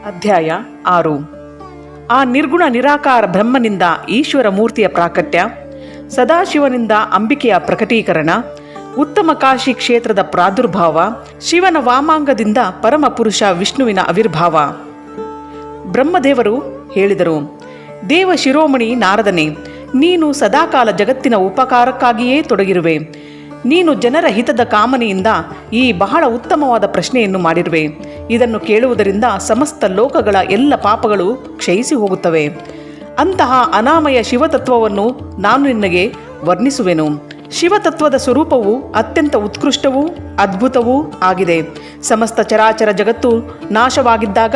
ಅಧ್ಯಾಯ 6. ಆ ನಿರ್ಗುಣ ನಿರಾಕಾರ ಬ್ರಹ್ಮನಿಂದ ಈಶ್ವರ ಮೂರ್ತಿಯ ಪ್ರಾಕಟ್ಯ, ಸದಾಶಿವನಿಂದ ಅಂಬಿಕೆಯ ಪ್ರಕಟೀಕರಣ, ಉತ್ತಮ ಕಾಶಿ ಕ್ಷೇತ್ರದ ಪ್ರಾದುರ್ಭಾವ, ಶಿವನ ವಾಮಾಂಗದಿಂದ ಪರಮಪುರುಷ ವಿಷ್ಣುವಿನ ಆವಿರ್ಭಾವ. ಬ್ರಹ್ಮದೇವರು ಹೇಳಿದರು, ದೇವ ಶಿರೋಮಣಿ ನಾರದನೇ, ನೀನು ಸದಾಕಾಲ ಜಗತ್ತಿನ ಉಪಕಾರಕ್ಕಾಗಿಯೇ ತೊಡಗಿರುವೆ. ನೀನು ಜನರ ಹಿತದ ಕಾಮನೆಯಿಂದ ಈ ಬಹಳ ಉತ್ತಮವಾದ ಪ್ರಶ್ನೆಯನ್ನು ಮಾಡಿರುವೆ. ಇದನ್ನು ಕೇಳುವುದರಿಂದ ಸಮಸ್ತ ಲೋಕಗಳ ಎಲ್ಲ ಪಾಪಗಳು ಕ್ಷಯಿಸಿ ಹೋಗುತ್ತವೆ. ಅಂತಹ ಅನಾಮಯ ಶಿವತತ್ವವನ್ನು ನಾನು ನಿನಗೆ ವರ್ಣಿಸುವೆನು. ಶಿವತತ್ವದ ಸ್ವರೂಪವು ಅತ್ಯಂತ ಉತ್ಕೃಷ್ಟವೂ ಅದ್ಭುತವೂ ಆಗಿದೆ. ಸಮಸ್ತ ಚರಾಚರ ಜಗತ್ತು ನಾಶವಾಗಿದ್ದಾಗ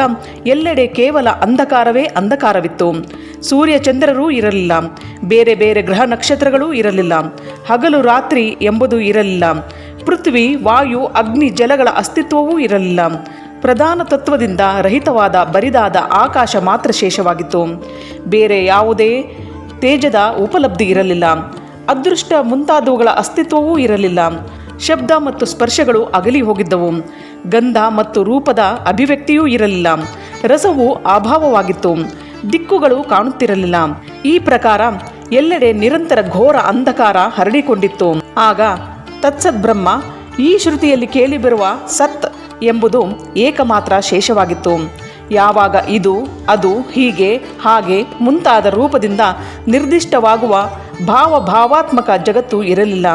ಎಲ್ಲೆಡೆ ಕೇವಲ ಅಂಧಕಾರವೇ ಅಂಧಕಾರವಿತ್ತು. ಸೂರ್ಯ ಚಂದ್ರರೂ ಇರಲಿಲ್ಲ, ಬೇರೆ ಬೇರೆ ಗ್ರಹ ನಕ್ಷತ್ರಗಳೂ ಇರಲಿಲ್ಲ, ಹಗಲು ರಾತ್ರಿ ಎಂಬುದು ಇರಲಿಲ್ಲ, ಪೃಥ್ವಿ ವಾಯು ಅಗ್ನಿ ಜಲಗಳ ಅಸ್ತಿತ್ವವೂ ಇರಲಿಲ್ಲ. ಪ್ರಧಾನ ತತ್ವದಿಂದ ರಹಿತವಾದ ಬರಿದಾದ ಆಕಾಶ ಮಾತ್ರ ಶೇಷವಾಗಿತ್ತು. ಬೇರೆ ಯಾವುದೇ ತೇಜದ ಉಪಲಬ್ಧಿ ಇರಲಿಲ್ಲ. ಅದೃಷ್ಟ ಮುಂತಾದವುಗಳ ಅಸ್ತಿತ್ವವೂ ಇರಲಿಲ್ಲ. ಶಬ್ದ ಮತ್ತು ಸ್ಪರ್ಶಗಳು ಅಗಲಿ ಹೋಗಿದ್ದವು. ಗಂಧ ಮತ್ತು ರೂಪದ ಅಭಿವ್ಯಕ್ತಿಯೂ ಇರಲಿಲ್ಲ. ರಸವು ಅಭಾವವಾಗಿತ್ತು. ದಿಕ್ಕುಗಳು ಕಾಣುತ್ತಿರಲಿಲ್ಲ. ಈ ಪ್ರಕಾರ ಎಲ್ಲೆಡೆ ನಿರಂತರ ಘೋರ ಅಂಧಕಾರ ಹರಡಿಕೊಂಡಿತ್ತು. ಆಗ ತತ್ಸತ್ ಬ್ರಹ್ಮ, ಈ ಶ್ರುತಿಯಲ್ಲಿ ಕೇಳಿಬರುವ ಸತ್ ಎಂಬುದು ಏಕಮಾತ್ರ ಶೇಷವಾಗಿತ್ತು. ಯಾವಾಗ ಇದು ಅದು ಹೀಗೆ ಹಾಗೆ ಮುಂತಾದ ರೂಪದಿಂದ ನಿರ್ದಿಷ್ಟವಾಗುವ ಭಾವಾತ್ಮಕ ಜಗತ್ತು ಇರಲಿಲ್ಲ,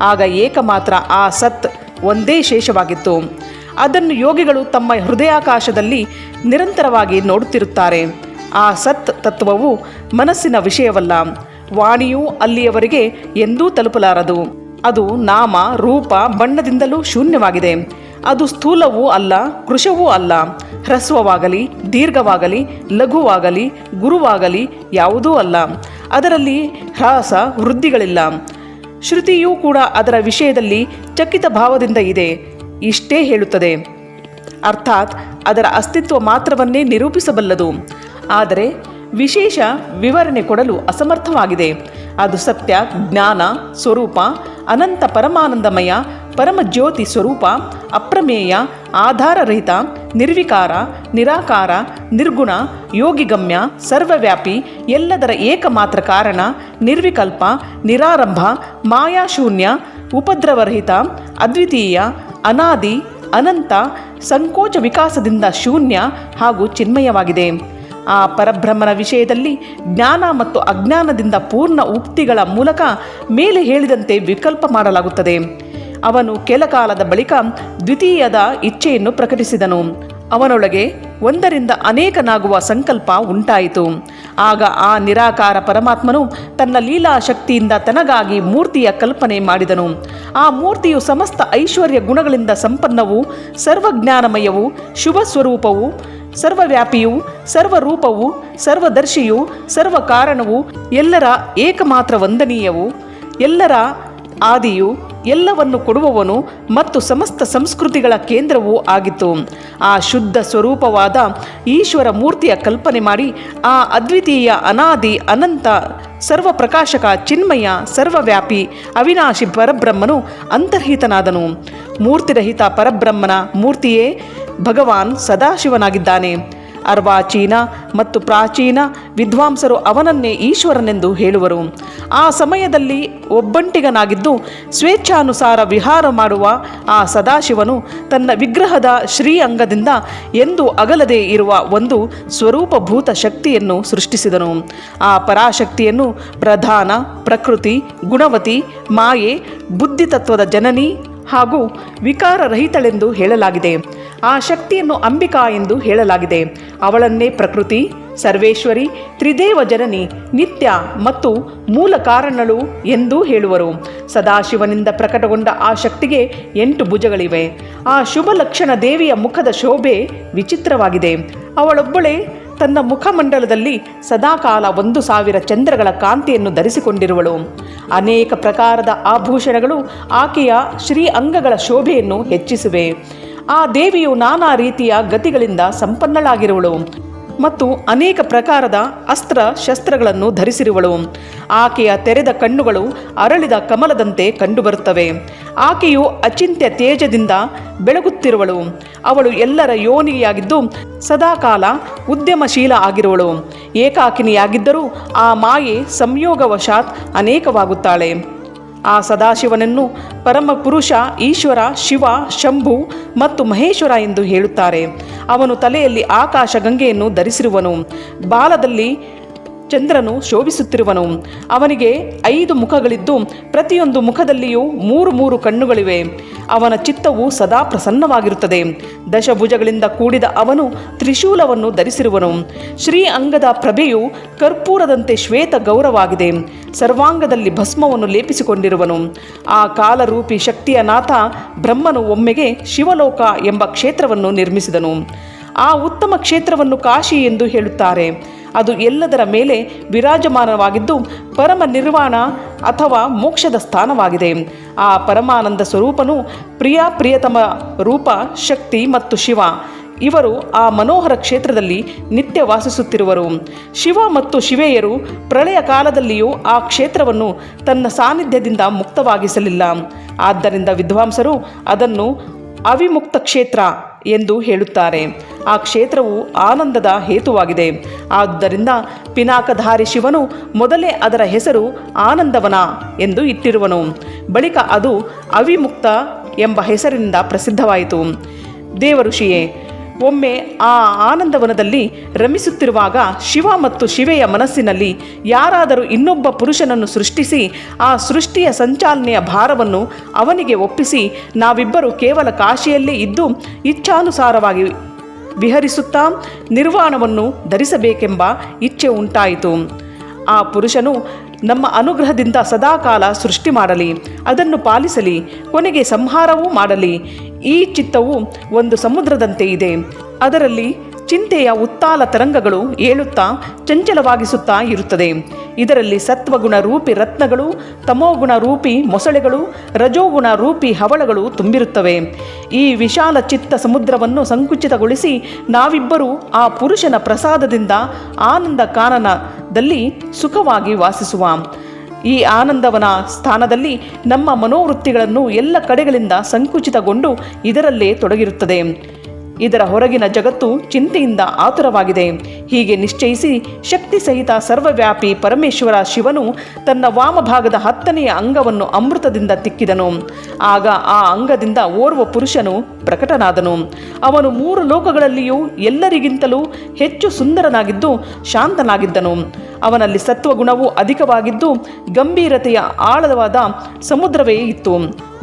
ಆಗ ಏಕಮಾತ್ರ ಆ ಸತ್ ಒಂದೇ ಶೇಷವಾಗಿತ್ತು. ಅದನ್ನು ಯೋಗಿಗಳು ತಮ್ಮ ಹೃದಯಾಕಾಶದಲ್ಲಿ ನಿರಂತರವಾಗಿ ನೋಡುತ್ತಿರುತ್ತಾರೆ. ಆ ಸತ್ ತತ್ವವು ಮನಸ್ಸಿನ ವಿಷಯವಲ್ಲ. ವಾಣಿಯೂ ಅಲ್ಲಿಯವರೆಗೆ ಎಂದೂ ತಲುಪಲಾರದು. ಅದು ನಾಮ ರೂಪ ಬಣ್ಣದಿಂದಲೂ ಶೂನ್ಯವಾಗಿದೆ. ಅದು ಸ್ಥೂಲವೂ ಅಲ್ಲ, ಕೃಶವೂ ಅಲ್ಲ. ಹ್ರಸ್ವವಾಗಲಿ ದೀರ್ಘವಾಗಲಿ ಲಘುವಾಗಲಿ ಗುರುವಾಗಲಿ ಯಾವುದೂ ಅಲ್ಲ. ಅದರಲ್ಲಿ ಹ್ರಾಸ ವೃದ್ಧಿಗಳಿಲ್ಲ. ಶ್ರುತಿಯೂ ಕೂಡ ಅದರ ವಿಷಯದಲ್ಲಿ ಚಕಿತ ಭಾವದಿಂದ ಇದೆ. ಇಷ್ಟೇ ಹೇಳುತ್ತದೆ. ಅರ್ಥಾತ್ ಅದರ ಅಸ್ತಿತ್ವ ಮಾತ್ರವನ್ನೇ ನಿರೂಪಿಸಬಲ್ಲದು, ಆದರೆ ವಿಶೇಷ ವಿವರಣೆ ಕೊಡಲು ಅಸಮರ್ಥವಾಗಿದೆ. ಅದು ಸತ್ಯ, ಜ್ಞಾನ ಸ್ವರೂಪ, ಅನಂತ ಪರಮಾನಂದಮಯ, ಪರಮಜ್ಯೋತಿ ಸ್ವರೂಪ, ಅಪ್ರಮೇಯ, ಆಧಾರರಹಿತ, ನಿರ್ವಿಕಾರ, ನಿರಾಕಾರ, ನಿರ್ಗುಣ, ಯೋಗಿಗಮ್ಯ, ಸರ್ವವ್ಯಾಪಿ, ಎಲ್ಲದರ ಏಕಮಾತ್ರ ಕಾರಣ, ನಿರ್ವಿಕಲ್ಪ, ನಿರಾರಂಭ, ಮಾಯಾಶೂನ್ಯ, ಉಪದ್ರವರಹಿತ, ಅದ್ವಿತೀಯ, ಅನಾದಿ, ಅನಂತ, ಸಂಕೋಚ ವಿಕಾಸದಿಂದ ಶೂನ್ಯ ಹಾಗೂ ಚಿನ್ಮಯವಾಗಿದೆ. ಆ ಪರಬ್ರಹ್ಮನ ವಿಷಯದಲ್ಲಿ ಜ್ಞಾನ ಮತ್ತು ಅಜ್ಞಾನದಿಂದ ಪೂರ್ಣ ಉಕ್ತಿಗಳ ಮೂಲಕ ಮೇಲೆ ಹೇಳಿದಂತೆ ವಿಕಲ್ಪ ಮಾಡಲಾಗುತ್ತದೆ. ಅವನು ಕೆಲಕಾಲದ ಬಳಿಕ ದ್ವಿತೀಯದ ಇಚ್ಛೆಯನ್ನು ಪ್ರಕಟಿಸಿದನು. ಅವನೊಳಗೆ ಒಂದರಿಂದ ಅನೇಕನಾಗುವ ಸಂಕಲ್ಪ ಉಂಟಾಯಿತು. ಆಗ ಆ ನಿರಾಕಾರ ಪರಮಾತ್ಮನು ತನ್ನ ಲೀಲಾಶಕ್ತಿಯಿಂದ ತನಗಾಗಿ ಮೂರ್ತಿಯ ಕಲ್ಪನೆ ಮಾಡಿದನು. ಆ ಮೂರ್ತಿಯು ಸಮಸ್ತ ಐಶ್ವರ್ಯ ಗುಣಗಳಿಂದ ಸಂಪನ್ನವೂ ಸರ್ವಜ್ಞಾನಮಯವೂ ಶುಭ ಸ್ವರೂಪವೂ ಸರ್ವವ್ಯಾಪಿಯೂ ಸರ್ವರೂಪವೂ ಸರ್ವದರ್ಶಿಯೂ ಸರ್ವಕಾರಣವೂ ಎಲ್ಲರ ಏಕಮಾತ್ರ ವಂದನೀಯವೂ ಎಲ್ಲರ ಆದಿಯು ಎಲ್ಲವನ್ನು ಕೊಡುವವನು ಮತ್ತು ಸಮಸ್ತ ಸಂಸ್ಕೃತಿಗಳ ಕೇಂದ್ರವೂ ಆಗಿತ್ತು. ಆ ಶುದ್ಧ ಸ್ವರೂಪವಾದ ಈಶ್ವರ ಮೂರ್ತಿಯ ಕಲ್ಪನೆ ಮಾಡಿ ಆ ಅದ್ವಿತೀಯ ಅನಾದಿ ಅನಂತ ಸರ್ವಪ್ರಕಾಶಕ ಚಿನ್ಮಯ ಸರ್ವವ್ಯಾಪಿ ಅವಿನಾಶಿ ಪರಬ್ರಹ್ಮನು ಅಂತರ್ಹಿತನಾದನು. ಮೂರ್ತಿರಹಿತ ಪರಬ್ರಹ್ಮನ ಮೂರ್ತಿಯೇ ಭಗವಾನ್ ಸದಾಶಿವನಾಗಿದ್ದಾನೆ. ಅರ್ವಾಚೀನ ಮತ್ತು ಪ್ರಾಚೀನ ವಿದ್ವಾಂಸರು ಅವನನ್ನೇ ಈಶ್ವರನೆಂದು ಹೇಳುವರು. ಆ ಸಮಯದಲ್ಲಿ ಒಬ್ಬಂಟಿಗನಾಗಿದ್ದು ಸ್ವೇಚ್ಛಾನುಸಾರ ವಿಹಾರ ಮಾಡುವ ಆ ಸದಾಶಿವನು ತನ್ನ ವಿಗ್ರಹದ ಶ್ರೀ ಅಂಗದಿಂದ ಎಂದೂ ಅಗಲದೇ ಇರುವ ಒಂದು ಸ್ವರೂಪಭೂತ ಶಕ್ತಿಯನ್ನು ಸೃಷ್ಟಿಸಿದನು. ಆ ಪರಾಶಕ್ತಿಯನ್ನು ಪ್ರಧಾನ, ಪ್ರಕೃತಿ, ಗುಣವತಿ, ಮಾಯೆ, ಬುದ್ಧಿತತ್ವದ ಜನನಿ ಹಾಗೂ ವಿಕಾರರಹಿತಳೆಂದು ಹೇಳಲಾಗಿದೆ. ಆ ಶಕ್ತಿಯನ್ನು ಅಂಬಿಕಾ ಎಂದು ಹೇಳಲಾಗಿದೆ. ಅವಳನ್ನೇ ಪ್ರಕೃತಿ, ಸರ್ವೇಶ್ವರಿ, ತ್ರಿದೇವ ಜನನಿ, ನಿತ್ಯ ಮತ್ತು ಮೂಲ ಕಾರಣಳು ಎಂದೂ ಹೇಳುವರು. ಸದಾಶಿವನಿಂದ ಪ್ರಕಟಗೊಂಡ ಆ ಶಕ್ತಿಗೆ 8 ಭುಜಗಳಿವೆ. ಆ ಶುಭ ಲಕ್ಷಣ ದೇವಿಯ ಮುಖದ ಶೋಭೆ ವಿಚಿತ್ರವಾಗಿದೆ. ಅವಳೊಬ್ಬಳೇ ತನ್ನ ಮುಖಮಂಡಲದಲ್ಲಿ ಸದಾಕಾಲ 1,000 ಚಂದ್ರಗಳ ಕಾಂತಿಯನ್ನು ಧರಿಸಿಕೊಂಡಿರುವಳು. ಅನೇಕ ಪ್ರಕಾರದ ಆಭೂಷಣಗಳು ಆಕೆಯ ಶ್ರೀ ಅಂಗಗಳ ಶೋಭೆಯನ್ನು ಹೆಚ್ಚಿಸಿವೆ. ಆ ದೇವಿಯು ನಾನಾ ರೀತಿಯ ಗತಿಗಳಿಂದ ಸಂಪನ್ನಳಾಗಿರುವಳು. ಮತ್ತು ಅನೇಕ ಪ್ರಕಾರದ ಅಸ್ತ್ರ ಶಸ್ತ್ರಗಳನ್ನು ಧರಿಸಿರುವಳು. ಆಕೆಯ ತೆರೆದ ಕಣ್ಣುಗಳು ಅರಳಿದ ಕಮಲದಂತೆ ಕಂಡುಬರುತ್ತವೆ. ಆಕೆಯು ಅಚಿಂತ್ಯ ತೇಜದಿಂದ ಬೆಳಗುತ್ತಿರುವಳು. ಅವಳು ಎಲ್ಲರ ಯೋನಿಯಾಗಿದ್ದು ಸದಾಕಾಲ ಉದ್ಯಮಶೀಲ ಆಗಿರುವಳು. ಏಕಾಕಿನಿಯಾಗಿದ್ದರೂ ಆ ಮಾಯೆ ಸಂಯೋಗವಶಾತ್ ಅನೇಕವಾಗುತ್ತಾಳೆ. ಆ ಸದಾಶಿವನನ್ನು ಪರಮಪುರುಷ ಈಶ್ವರ, ಶಿವ, ಶಂಭು ಮತ್ತು ಮಹೇಶ್ವರ ಎಂದು ಹೇಳುತ್ತಾರೆ. ಅವನು ತಲೆಯಲ್ಲಿ ಆಕಾಶ ಗಂಗೆಯನ್ನು ಧರಿಸಿರುವನು. ಬಾಲದಲ್ಲಿ ಚಂದ್ರನು ಶೋಭಿಸುತ್ತಿರುವನು. ಅವನಿಗೆ 5 ಮುಖಗಳಿದ್ದು ಪ್ರತಿಯೊಂದು ಮುಖದಲ್ಲಿಯೂ 3 ಕಣ್ಣುಗಳಿವೆ. ಅವನ ಚಿತ್ತವು ಸದಾ ಪ್ರಸನ್ನವಾಗಿರುತ್ತದೆ. ದಶಭುಜಗಳಿಂದ ಕೂಡಿದ ಅವನು ತ್ರಿಶೂಲವನ್ನು ಧರಿಸಿರುವನು. ಶ್ರೀ ಅಂಗದ ಪ್ರಭೆಯು ಕರ್ಪೂರದಂತೆ ಶ್ವೇತ ಗೌರವಾಗಿದೆ. ಸರ್ವಾಂಗದಲ್ಲಿ ಭಸ್ಮವನ್ನು ಲೇಪಿಸಿಕೊಂಡಿರುವನು. ಆ ಕಾಲರೂಪಿ ಶಕ್ತಿಯ ನಾಥ ಬ್ರಹ್ಮನು ಒಮ್ಮೆಗೆ ಶಿವಲೋಕ ಎಂಬ ಕ್ಷೇತ್ರವನ್ನು ನಿರ್ಮಿಸಿದನು. ಆ ಉತ್ತಮ ಕ್ಷೇತ್ರವನ್ನು ಕಾಶಿ ಎಂದು ಹೇಳುತ್ತಾರೆ. ಅದು ಎಲ್ಲದರ ಮೇಲೆ ವಿರಾಜಮಾನವಾಗಿದ್ದು ಪರಮ ನಿರ್ವಾಣ ಅಥವಾ ಮೋಕ್ಷದ ಸ್ಥಾನವಾಗಿದೆ. ಆ ಪರಮಾನಂದ ಸ್ವರೂಪನು ಪ್ರಿಯತಮ ರೂಪ, ಶಕ್ತಿ ಮತ್ತು ಶಿವ ಇವರು ಆ ಮನೋಹರ ಕ್ಷೇತ್ರದಲ್ಲಿ ನಿತ್ಯ ವಾಸಿಸುತ್ತಿರುವರು. ಶಿವ ಮತ್ತು ಶಿವೆಯರು ಪ್ರಳಯ ಕಾಲದಲ್ಲಿಯೂ ಆ ಕ್ಷೇತ್ರವನ್ನು ತನ್ನ ಸಾನ್ನಿಧ್ಯದಿಂದ ಮುಕ್ತವಾಗಿಸಲಿಲ್ಲ. ಆದ್ದರಿಂದ ವಿದ್ವಾಂಸರು ಅದನ್ನು ಅವಿಮುಕ್ತ ಕ್ಷೇತ್ರ ಎಂದು ಹೇಳುತ್ತಾರೆ. ಆ ಕ್ಷೇತ್ರವು ಆನಂದದ ಹೇತುವಾಗಿದೆ. ಆದ್ದರಿಂದ ಪಿನಾಕಧಾರಿ ಶಿವನು ಮೊದಲೇ ಅದರ ಹೆಸರು ಆನಂದವನ ಎಂದು ಇಟ್ಟಿರುವನು. ಬಳಿಕ ಅದು ಅವಿಮುಕ್ತ ಎಂಬ ಹೆಸರಿನಿಂದ ಪ್ರಸಿದ್ಧವಾಯಿತು. ದೇವಋಷಿಯೇ, ಒಮ್ಮೆ ಆ ಆನಂದವನದಲ್ಲಿ ರಮಿಸುತ್ತಿರುವಾಗ ಶಿವ ಮತ್ತು ಶಿವೆಯ ಮನಸ್ಸಿನಲ್ಲಿ ಯಾರಾದರೂ ಇನ್ನೊಬ್ಬ ಪುರುಷನನ್ನು ಸೃಷ್ಟಿಸಿ ಆ ಸೃಷ್ಟಿಯ ಸಂಚಾಲನೆಯ ಭಾರವನ್ನು ಅವನಿಗೆ ಒಪ್ಪಿಸಿ ನಾವಿಬ್ಬರು ಕೇವಲ ಕಾಶಿಯಲ್ಲೇ ಇದ್ದು ಇಚ್ಛಾನುಸಾರವಾಗಿ ವಿಹರಿಸುತ್ತಾ ನಿರ್ವಾಣವನ್ನು ಧರಿಸಬೇಕೆಂಬ ಇಚ್ಛೆ ಉಂಟಾಯಿತು. ಆ ಪುರುಷನು ನಮ್ಮ ಅನುಗ್ರಹದಿಂದ ಸದಾಕಾಲ ಸೃಷ್ಟಿ ಮಾಡಲಿ, ಅದನ್ನು ಪಾಲಿಸಲಿ, ಕೊನೆಗೆ ಸಂಹಾರವೂ ಮಾಡಲಿ. ಈ ಚಿತ್ತವು ಒಂದು ಸಮುದ್ರದಂತೆ ಇದೆ. ಅದರಲ್ಲಿ ಚಿಂತೆಯ ಉತ್ತಾಲ ತರಂಗಗಳು ಏಳುತ್ತಾ ಚಂಚಲವಾಗಿಸುತ್ತಾ ಇರುತ್ತದೆ. ಇದರಲ್ಲಿ ಸತ್ವಗುಣ ರೂಪಿ ರತ್ನಗಳು, ತಮೋಗುಣ ರೂಪಿ ಮೊಸಳೆಗಳು, ರಜೋಗುಣ ರೂಪಿ ಹವಳಗಳು ತುಂಬಿರುತ್ತವೆ. ಈ ವಿಶಾಲ ಚಿತ್ತ ಸಮುದ್ರವನ್ನು ಸಂಕುಚಿತಗೊಳಿಸಿ ನಾವಿಬ್ಬರೂ ಆ ಪುರುಷನ ಪ್ರಸಾದದಿಂದ ಆನಂದ ಕಾನನದಲ್ಲಿ ಸುಖವಾಗಿ ವಾಸಿಸುವ. ಈ ಆನಂದವನ ಸ್ಥಾನದಲ್ಲಿ ನಮ್ಮ ಮನೋವೃತ್ತಿಗಳನ್ನು ಎಲ್ಲ ಕಡೆಗಳಿಂದ ಸಂಕುಚಿತಗೊಂಡು ಇದರಲ್ಲೇ ತೊಡಗಿರುತ್ತದೆ. ಇದರ ಹೊರಗಿನ ಜಗತ್ತು ಚಿಂತೆಯಿಂದ ಆತುರವಾಗಿದೆ. ಹೀಗೆ ನಿಶ್ಚಯಿಸಿ ಶಕ್ತಿ ಸಹಿತ ಸರ್ವವ್ಯಾಪಿ ಪರಮೇಶ್ವರ ಶಿವನು ತನ್ನ ವಾಮಭಾಗದ 10ನೆಯ ಅಂಗವನ್ನು ಅಮೃತದಿಂದ ತಿಕ್ಕಿದನು. ಆಗ ಆ ಅಂಗದಿಂದ ಓರ್ವ ಪುರುಷನು ಪ್ರಕಟನಾದನು. ಅವನು 3 ಲೋಕಗಳಲ್ಲಿಯೂ ಎಲ್ಲರಿಗಿಂತಲೂ ಹೆಚ್ಚು ಸುಂದರನಾಗಿದ್ದು ಶಾಂತನಾಗಿದ್ದನು. ಅವನಲ್ಲಿ ಸತ್ವಗುಣವು ಅಧಿಕವಾಗಿದ್ದು ಗಂಭೀರತೆಯ ಆಳವಾದ ಸಮುದ್ರವೇ ಇತ್ತು.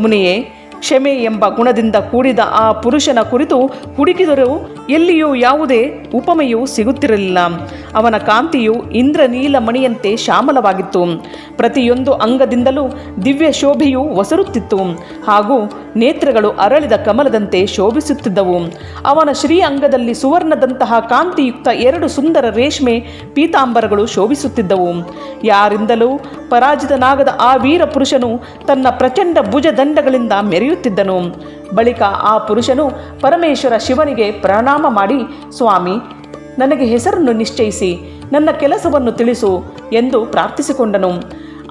ಮುನಿಯೇ, ಕ್ಷಮೆ ಎಂಬ ಗುಣದಿಂದ ಕೂಡಿದ ಆ ಪುರುಷನ ಕುರಿತು ಹುಡುಕಿದರೂ ಎಲ್ಲಿಯೂ ಯಾವುದೇ ಉಪಮೆಯೂ ಸಿಗುತ್ತಿರಲಿಲ್ಲ. ಅವನ ಕಾಂತಿಯು ಇಂದ್ರನೀಲ ಮಣಿಯಂತೆ ಶ್ಯಾಮಲವಾಗಿತ್ತು. ಪ್ರತಿಯೊಂದು ಅಂಗದಿಂದಲೂ ದಿವ್ಯ ಶೋಭೆಯು ಒಸರುತ್ತಿತ್ತು. ಹಾಗೂ ನೇತ್ರಗಳು ಅರಳಿದ ಕಮಲದಂತೆ ಶೋಭಿಸುತ್ತಿದ್ದವು. ಅವನ ಶ್ರೀ ಅಂಗದಲ್ಲಿ ಸುವರ್ಣದಂತಹ ಕಾಂತಿಯುಕ್ತ 2 ಸುಂದರ ರೇಷ್ಮೆ ಪೀತಾಂಬರಗಳು ಶೋಭಿಸುತ್ತಿದ್ದವು. ಯಾರಿಂದಲೂ ಪರಾಜಿತನಾಗದ ಆ ವೀರ ಪುರುಷನು ತನ್ನ ಪ್ರಚಂಡ ಭುಜದಂಡಗಳಿಂದ ಮೆರೆಯುತ್ತಿದ್ದನು. ಬಳಿಕ ಆ ಪುರುಷನು ಪರಮೇಶ್ವರ ಶಿವನಿಗೆ ಪ್ರಣಾಮ ಮಾಡಿ, ಸ್ವಾಮಿ, ನನಗೆ ಹೆಸರನ್ನು ನಿಶ್ಚಯಿಸಿ ನನ್ನ ಕೆಲಸವನ್ನು ತಿಳಿಸು ಎಂದು ಪ್ರಾರ್ಥಿಸಿಕೊಂಡನು.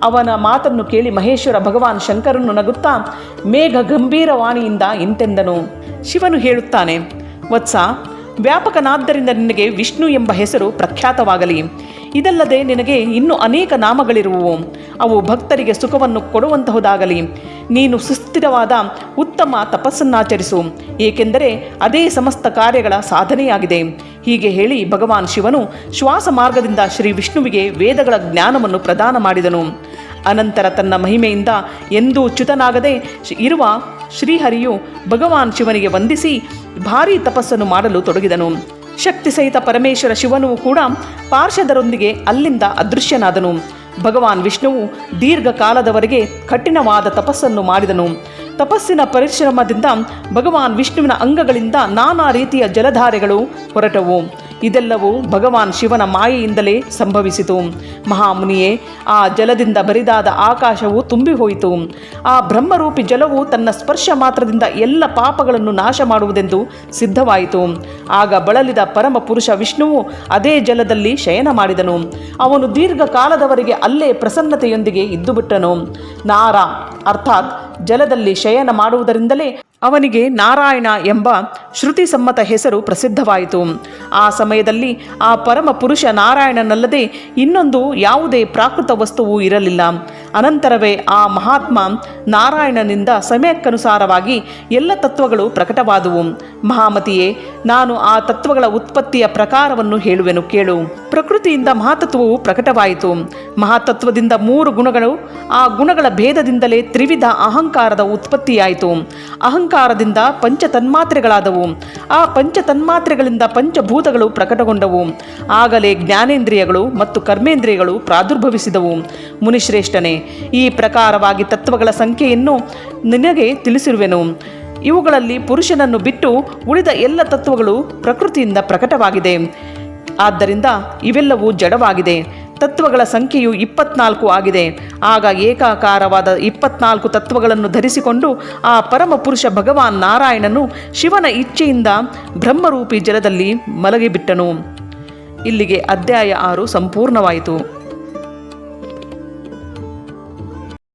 ಅವನ ಮಾತನ್ನು ಕೇಳಿ ಮಹೇಶ್ವರ ಭಗವಾನ್ ಶಂಕರನು ನಗುತ್ತಾ ಮೇಘ ಗಂಭೀರವಾಣಿಯಿಂದ ಇಂತೆಂದನು. ಶಿವನು ಹೇಳುತ್ತಾನೆ, ವತ್ಸ, ವ್ಯಾಪಕನಾದ್ದರಿಂದ ನಿನಗೆ ವಿಷ್ಣು ಎಂಬ ಹೆಸರು ಪ್ರಖ್ಯಾತವಾಗಲಿ. ಇದಲ್ಲದೆ ನಿನಗೆ ಇನ್ನೂ ಅನೇಕ ನಾಮಗಳಿರುವವು. ಅವು ಭಕ್ತರಿಗೆ ಸುಖವನ್ನು ಕೊಡುವಂತಹುದಾಗಲಿ. ನೀನು ಸುಸ್ಥಿರವಾದ ಉತ್ತಮ ತಪಸ್ಸನ್ನಾಚರಿಸು, ಏಕೆಂದರೆ ಅದೇ ಸಮಸ್ತ ಕಾರ್ಯಗಳ ಸಾಧನೆಯಾಗಿದೆ. ಹೀಗೆ ಹೇಳಿ ಭಗವಾನ್ ಶಿವನು ಶ್ವಾಸ ಮಾರ್ಗದಿಂದ ಶ್ರೀ ವಿಷ್ಣುವಿಗೆ ವೇದಗಳ ಜ್ಞಾನವನ್ನು ಪ್ರದಾನ ಮಾಡಿದನು. ಅನಂತರ ತನ್ನ ಮಹಿಮೆಯಿಂದ ಎಂದೂ ಚ್ಯುತನಾಗದೆ ಇರುವ ಶ್ರೀಹರಿಯು ಭಗವಾನ್ ಶಿವನಿಗೆ ವಂದಿಸಿ ಭಾರೀ ತಪಸ್ಸನ್ನು ಮಾಡಲು ತೊಡಗಿದನು. ಶಕ್ತಿ ಸಹಿತ ಪರಮೇಶ್ವರ ಶಿವನು ಕೂಡ ಪಾರ್ಷದರೊಂದಿಗೆ ಅಲ್ಲಿಂದ ಅದೃಶ್ಯನಾದನು. ಭಗವಾನ್ ವಿಷ್ಣುವು ದೀರ್ಘಕಾಲದವರೆಗೆ ಕಠಿಣವಾದ ತಪಸ್ಸನ್ನು ಮಾಡಿದನು. ತಪಸ್ಸಿನ ಪರಿಶ್ರಮದಿಂದ ಭಗವಾನ್ ವಿಷ್ಣುವಿನ ಅಂಗಗಳಿಂದ ನಾನಾ ರೀತಿಯ ಜಲಧಾರೆಗಳು ಹೊರಟವು. ಇದೆಲ್ಲವೂ ಭಗವಾನ್ ಶಿವನ ಮಾಯೆಯಿಂದಲೇ ಸಂಭವಿಸಿತು. ಮಹಾಮುನಿಯೇ, ಆ ಜಲದಿಂದ ಬರಿದಾದ ಆಕಾಶವು ತುಂಬಿ ಹೋಯಿತು. ಆ ಬ್ರಹ್ಮರೂಪಿ ಜಲವು ತನ್ನ ಸ್ಪರ್ಶ ಮಾತ್ರದಿಂದ ಎಲ್ಲ ಪಾಪಗಳನ್ನು ನಾಶ ಮಾಡುವುದೆಂದು ಸಿದ್ಧವಾಯಿತು. ಆಗ ಬಳಲಿದ ಪರಮ ಪುರುಷ ವಿಷ್ಣುವು ಅದೇ ಜಲದಲ್ಲಿ ಶಯನ ಮಾಡಿದನು. ಅವನು ದೀರ್ಘಕಾಲದವರೆಗೆ ಅಲ್ಲೇ ಪ್ರಸನ್ನತೆಯೊಂದಿಗೆ ಇದ್ದುಬಿಟ್ಟನು. ನಾರ ಅರ್ಥಾತ್ ಜಲದಲ್ಲಿ ಶಯನ ಮಾಡುವುದರಿಂದಲೇ ಅವನಿಗೆ ನಾರಾಯಣ ಎಂಬ ಶ್ರುತಿ ಸಮ್ಮತ ಹೆಸರು ಪ್ರಸಿದ್ಧವಾಯಿತು. ಆ ಸಮಯದಲ್ಲಿ ಆ ಪರಮ ಪುರುಷ ನಾರಾಯಣನಲ್ಲದೆ ಇನ್ನೊಂದು ಯಾವುದೇ ಪ್ರಾಕೃತ ವಸ್ತುವು ಇರಲಿಲ್ಲ. ಅನಂತರವೇ ಆ ಮಹಾತ್ಮ ನಾರಾಯಣನಿಂದ ಸಮಯಕ್ಕನುಸಾರವಾಗಿ ಎಲ್ಲ ತತ್ವಗಳು ಪ್ರಕಟವಾದುವು. ಮಹಾಮತಿಯೇ, ನಾನು ಆ ತತ್ವಗಳ ಉತ್ಪತ್ತಿಯ ಪ್ರಕಾರವನ್ನು ಹೇಳುವೆನು, ಕೇಳು. ಪ್ರಕೃತಿಯಿಂದ ಮಹಾತತ್ವವು ಪ್ರಕಟವಾಯಿತು. ಮಹಾತತ್ವದಿಂದ 3 ಗುಣಗಳು, ಆ ಗುಣಗಳ ಭೇದದಿಂದಲೇ ತ್ರಿವಿಧ ಅಹಂಕಾರದ ಉತ್ಪತ್ತಿಯಾಯಿತು. ಅಹಂಕಾರದಿಂದ ಪಂಚತನ್ಮಾತ್ರೆಗಳಾದವು. ಆ ಪಂಚತನ್ಮಾತ್ರೆಗಳಿಂದ ಪಂಚಭೂತಗಳು ಪ್ರಕಟಗೊಂಡವು. ಆಗಲೇ ಜ್ಞಾನೇಂದ್ರಿಯಗಳು ಮತ್ತು ಕರ್ಮೇಂದ್ರಿಯಗಳು ಪ್ರಾದುರ್ಭವಿಸಿದವು. ಮುನಿಶ್ರೇಷ್ಠನೇ, ಈ ಪ್ರಕಾರವಾಗಿ ತತ್ವಗಳ ಸಂಖ್ಯೆಯನ್ನು ನಿನಗೆ ತಿಳಿಸಿರುವೆನು. ಇವುಗಳಲ್ಲಿ ಪುರುಷನನ್ನು ಬಿಟ್ಟು ಉಳಿದ ಎಲ್ಲ ತತ್ವಗಳು ಪ್ರಕೃತಿಯಿಂದ ಪ್ರಕಟವಾಗಿದೆ. ಆದ್ದರಿಂದ ಇವೆಲ್ಲವೂ ಜಡವಾಗಿದೆ. ತತ್ವಗಳ ಸಂಖ್ಯೆಯು 24 ಆಗಿದೆ. ಆಗ ಏಕಾಕಾರವಾದ 24 ತತ್ವಗಳನ್ನು ಧರಿಸಿಕೊಂಡು ಆ ಪರಮ ಪುರುಷ ಭಗವಾನ್ ನಾರಾಯಣನು ಶಿವನ ಇಚ್ಛೆಯಿಂದ ಬ್ರಹ್ಮರೂಪಿ ಜಲದಲ್ಲಿ ಮಲಗಿಬಿಟ್ಟನು. ಇಲ್ಲಿಗೆ ಅಧ್ಯಾಯ 6 ಸಂಪೂರ್ಣವಾಯಿತು.